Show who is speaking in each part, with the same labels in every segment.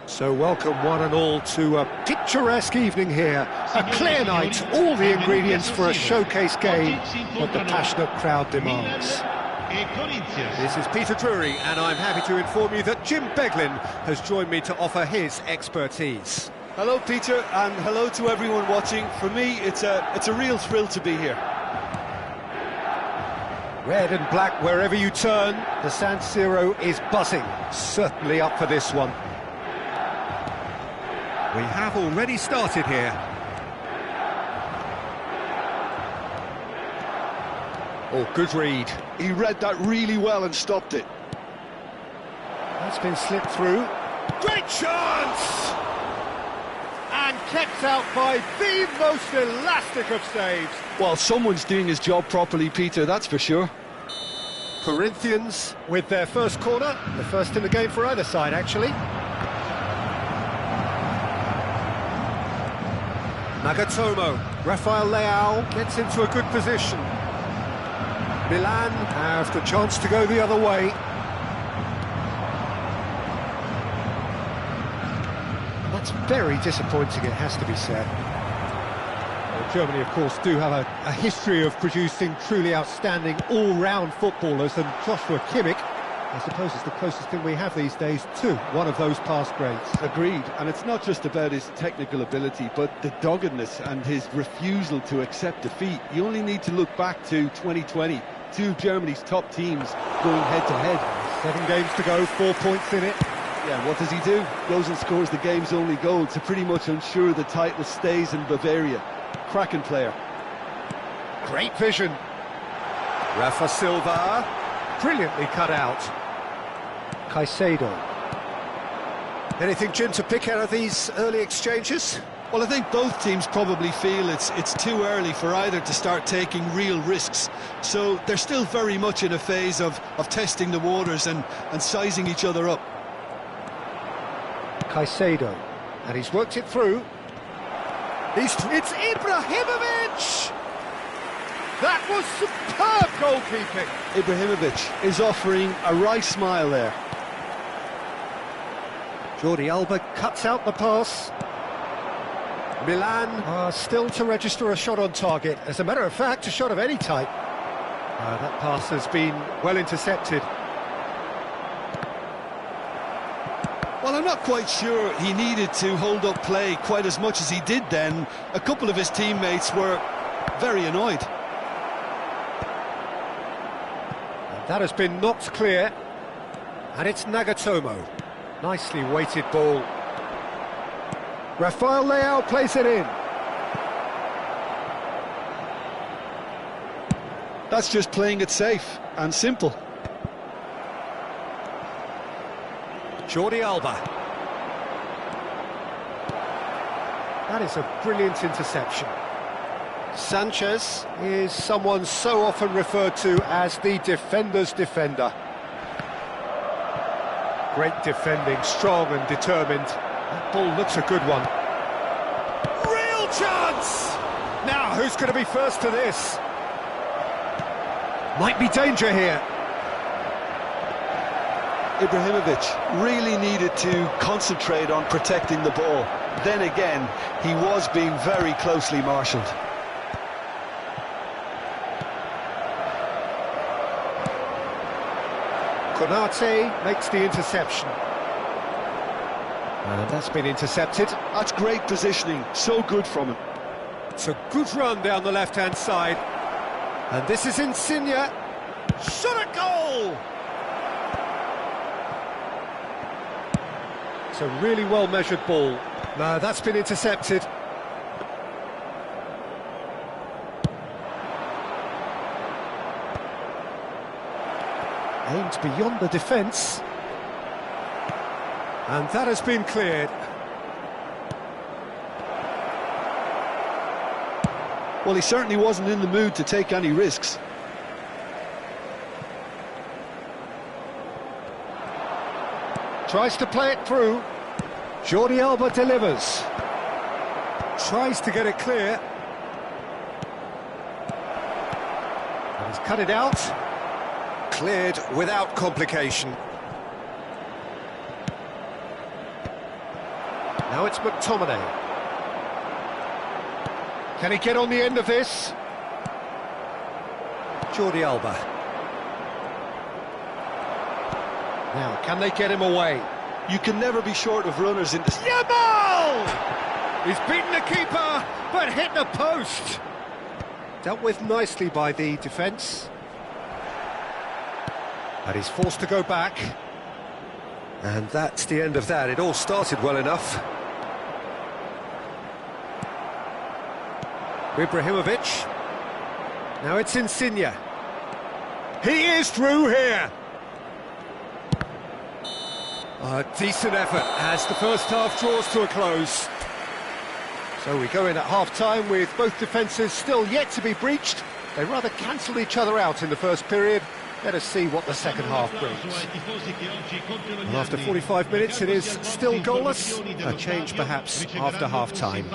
Speaker 1: So welcome one and all to a picturesque evening here, a clear night, all the ingredients for a showcase game that the passionate crowd demands. This is Peter Drury, and I'm happy to inform you that Jim Beglin has joined me to offer his expertise.
Speaker 2: Hello Peter, and hello to everyone watching. For me, it's a real thrill to be here.
Speaker 1: Red and black wherever you turn, the San Siro is buzzing, certainly up for this one. We have already started here. Oh, good read.
Speaker 2: He read that really well and stopped it.
Speaker 1: That's been slipped through. Great chance! And kept out by the most elastic of saves.
Speaker 2: Well, someone's doing his job properly, Peter, that's for sure.
Speaker 1: Corinthians with their first corner, the first in the game for either side, actually. Nagatomo, Rafael Leao gets into a good position. Milan have the chance to go the other way. And that's very disappointing, it has to be said. Well, Germany, of course, do have a history of producing truly outstanding all-round footballers, and Joshua Kimmich, I suppose, is the closest thing we have these days to one of those past greats.
Speaker 2: Agreed, and it's not just about his technical ability, but the doggedness and his refusal to accept defeat. You only need to look back to 2020, two of Germany's top teams going head-to-head.
Speaker 1: 7 games to go, 4 points in it.
Speaker 2: Yeah, what does he do? Goes and scores the game's only goal to pretty much ensure the title stays in Bavaria. Cracking player.
Speaker 1: Great vision. Rafa Silva, brilliantly cut out. Caicedo. Anything, Jim, to pick out of these early exchanges?
Speaker 2: Well, I think both teams probably feel it's too early for either to start taking real risks. So they're still very much in a phase of testing the waters and sizing each other up.
Speaker 1: Caicedo, and he's worked it through. It's Ibrahimovic! That was superb goalkeeping.
Speaker 2: Ibrahimovic is offering a right smile there.
Speaker 1: Jordi Alba cuts out the pass. Milan still to register a shot on target. As a matter of fact, a shot of any type. That pass has been well intercepted.
Speaker 2: Well, I'm not quite sure he needed to hold up play quite as much as he did then. A couple of his teammates were very annoyed.
Speaker 1: And that has been knocked clear. And it's Nagatomo. Nicely weighted ball. Rafael Leao plays it in.
Speaker 2: That's just playing it safe and simple.
Speaker 1: Jordi Alba. That is a brilliant interception. Sanchez is someone so often referred to as the defender's defender. Great defending, strong and determined. That ball looks a good one. Real chance! Now, who's going to be first to this? Might be danger here.
Speaker 2: Ibrahimovic really needed to concentrate on protecting the ball. Then again, he was being very closely marshalled.
Speaker 1: Konate makes the interception. And that's been intercepted.
Speaker 2: That's great positioning, so good from him.
Speaker 1: It's a good run down the left-hand side. And this is Insigne. Shot at goal! It's a really well-measured ball. No, that's been intercepted. Aimed beyond the defence. And that has been cleared.
Speaker 2: Well, he certainly wasn't in the mood to take any risks.
Speaker 1: Tries to play it through. Jordi Alba delivers. Tries to get it clear. And he's cut it out. Cleared without complication. Now it's McTominay. Can he get on the end of this? Jordi Alba. Now, can they get him away?
Speaker 2: You can never be short of runners in this.
Speaker 1: Yamal! He's beaten the keeper, but hit the post. Dealt with nicely by the defence. And he's forced to go back. And that's the end of that. It all started well enough. Ibrahimovic. Now it's Insigne. He is through here. A decent effort as the first half draws to a close. So we go in at half-time with both defences still yet to be breached. They rather cancelled each other out in the first period. Let us see what the second half brings. And after 45 minutes it is still goalless. A change perhaps after half-time.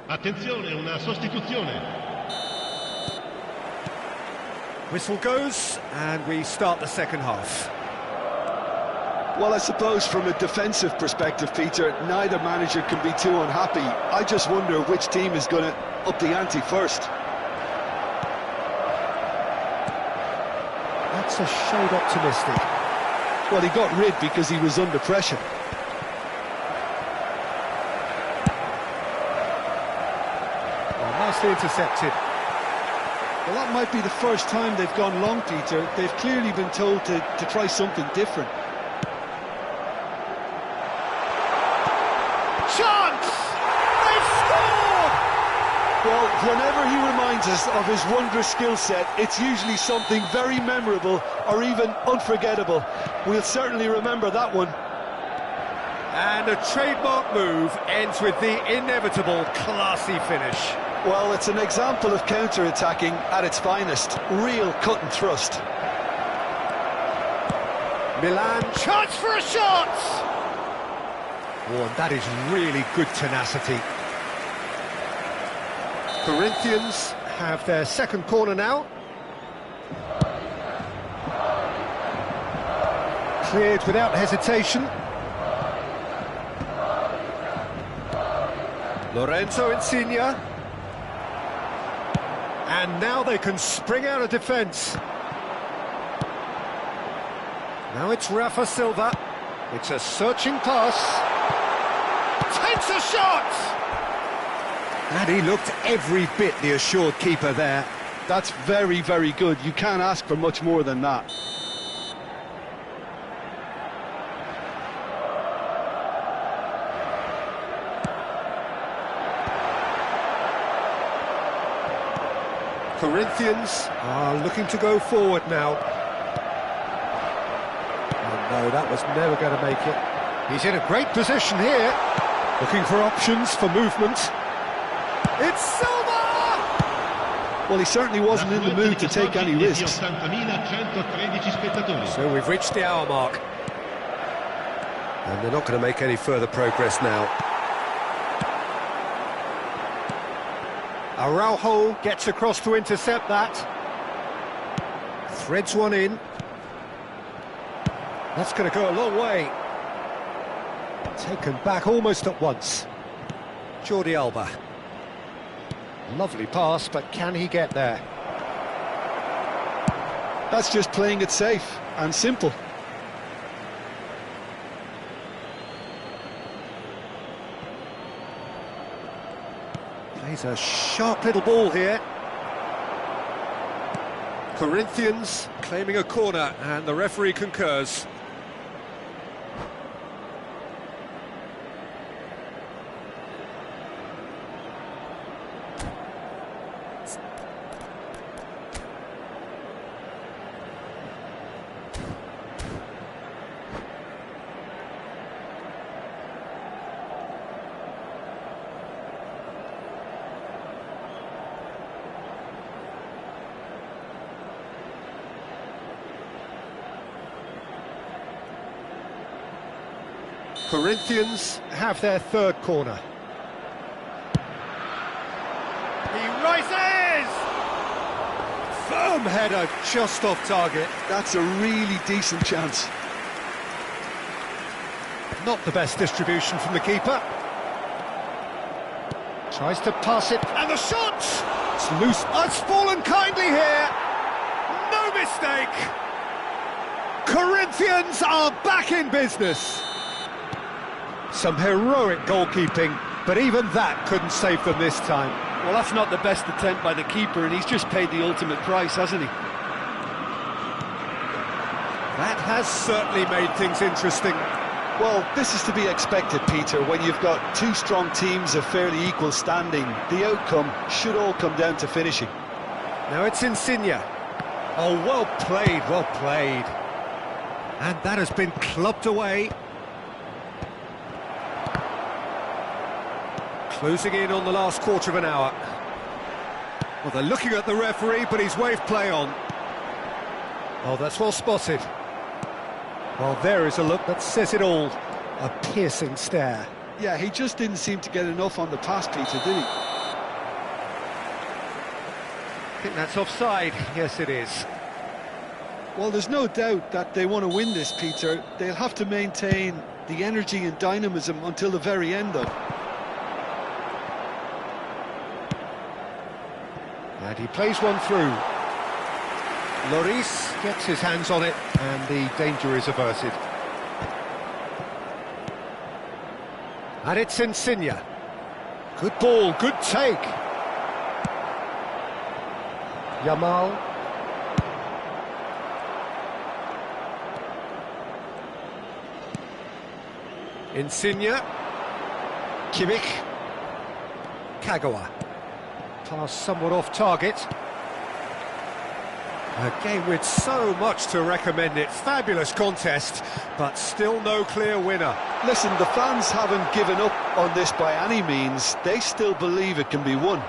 Speaker 3: Attenzione, una sostituzione.
Speaker 1: Whistle goes, and we start the second half.
Speaker 2: Well, I suppose from a defensive perspective, Peter, neither manager can be too unhappy. I just wonder which team is going to up the ante first.
Speaker 1: That's a shade optimistic.
Speaker 2: Well, he got rid because he was under pressure.
Speaker 1: Nicely intercepted.
Speaker 2: Well, that might be the first time they've gone long, Peter. They've clearly been told to try something different.
Speaker 1: Chance! They've scored!
Speaker 2: Well, whenever he reminds us of his wondrous skill set, it's usually something very memorable or even unforgettable. We'll certainly remember that one.
Speaker 1: And a trademark move ends with the inevitable classy finish.
Speaker 2: Well, it's an example of counter-attacking at its finest. Real cut and thrust.
Speaker 1: Milan, chance for a shot! Oh, and that is really good tenacity. Corinthians have their second corner now. Cleared without hesitation. Lorenzo Insigne. And now they can spring out of defence. Now it's Rafa Silva. It's a searching pass. Takes a shot! And he looked every bit the assured keeper there.
Speaker 2: That's very, very good. You can't ask for much more than that.
Speaker 1: Corinthians are looking to go forward now. Oh no, that was never going to make it. He's in a great position here. Looking for options for movement. It's Silva!
Speaker 2: Well, he certainly wasn't in the mood to take any risks.
Speaker 1: So we've reached the hour mark. And they're not going to make any further progress now. Araujo gets across to intercept that. Threads one in. That's going to go a long way. Taken back almost at once. Jordi Alba. Lovely pass, but can he get there?
Speaker 2: That's just playing it safe and simple.
Speaker 1: Plays a sharp little ball here. Corinthians claiming a corner, and the referee concurs. Corinthians have their third corner. He rises! Firm header just off target.
Speaker 2: That's a really decent chance.
Speaker 1: Not the best distribution from the keeper. Tries to pass it, and the shot! It's loose. It's fallen kindly here. No mistake. Corinthians are back in business. Some heroic goalkeeping, but even that couldn't save them this time.
Speaker 2: Well, that's not the best attempt by the keeper, and he's just paid the ultimate price, hasn't he?
Speaker 1: That has certainly made things interesting.
Speaker 2: Well, this is to be expected, Peter. When you've got two strong teams of fairly equal standing, the outcome should all come down to finishing.
Speaker 1: Now it's Insigne. Oh, well played, well played. And that has been clubbed away. Closing in on the last quarter of an hour. Well, they're looking at the referee, but he's waved play on. Oh, that's well spotted. Well, there is a look that says it all. A piercing stare.
Speaker 2: Yeah, he just didn't seem to get enough on the pass, Peter, did he?
Speaker 1: I think that's offside. Yes, it is.
Speaker 2: Well, there's no doubt that they want to win this, Peter. They'll have to maintain the energy and dynamism until the very end, though.
Speaker 1: And he plays one through. Lloris gets his hands on it, and the danger is averted. And it's Insigne. Good ball, good take. Yamal. Insigne. Kimmich. Kagawa. Pass somewhat off target. A game with so much to recommend it. Fabulous contest, but still no clear winner.
Speaker 2: Listen, the fans haven't given up on this by any means. They still believe it can be won.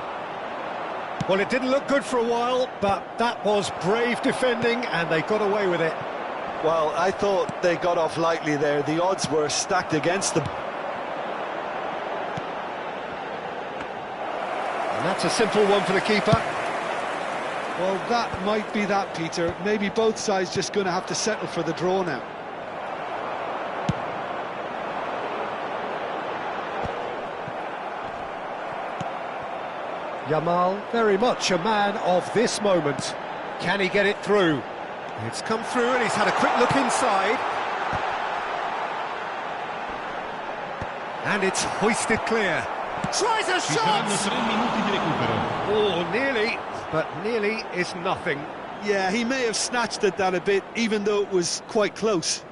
Speaker 1: Well, it didn't look good for a while, but that was brave defending, and they got away with it.
Speaker 2: Well, I thought they got off lightly there. The odds were stacked against them.
Speaker 1: And that's a simple one for the keeper.
Speaker 2: Well, that might be that, Peter. Maybe both sides just going to have to settle for the draw now.
Speaker 1: Yamal, very much a man of this moment. Can he get it through? It's come through, and he's had a quick look inside. And it's hoisted clear. Tries a
Speaker 3: Ci saranno
Speaker 1: shot!
Speaker 3: 3 minuti di recupero.
Speaker 1: Oh, nearly, but nearly is nothing.
Speaker 2: Yeah, he may have snatched at that a bit, even though it was quite close.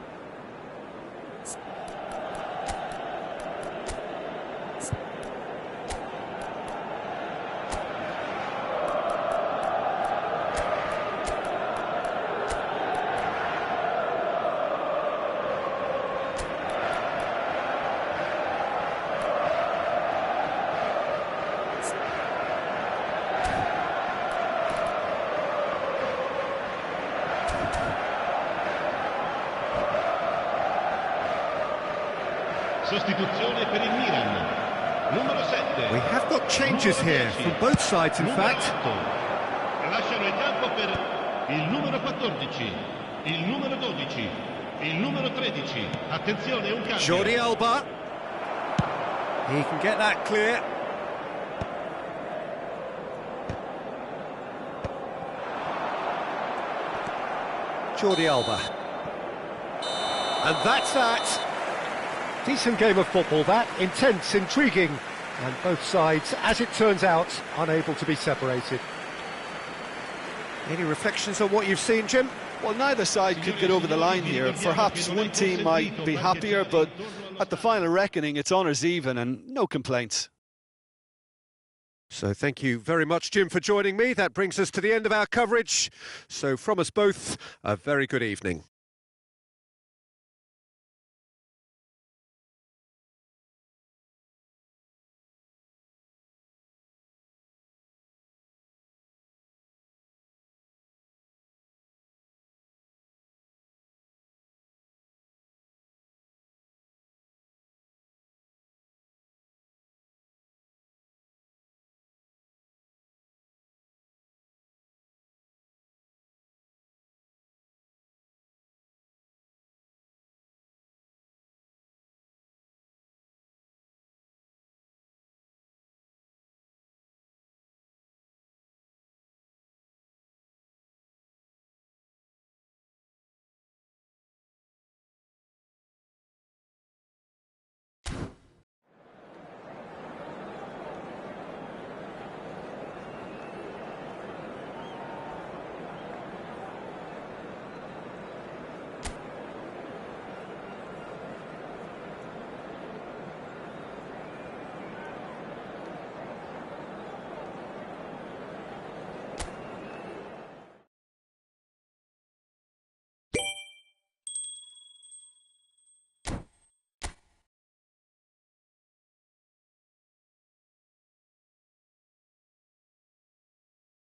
Speaker 3: Sostituzione per il Milan. Numero 7.
Speaker 1: We have got changes here from both sides, in fact.
Speaker 3: Lasciano il campo per il numero 14, il numero 12, il numero 13. Attenzione, un cambio.
Speaker 1: Jordi Alba. He can get that clear. Jordi Alba. And that's that. Decent game of football, that. Intense, intriguing. And both sides, as it turns out, unable to be separated. Any reflections on what you've seen, Jim?
Speaker 2: Well, neither side could get over the line here. Perhaps one team might be happier, but at the final reckoning, it's honours even and no complaints.
Speaker 1: So thank you very much, Jim, for joining me. That brings us to the end of our coverage. So from us both, a very good evening.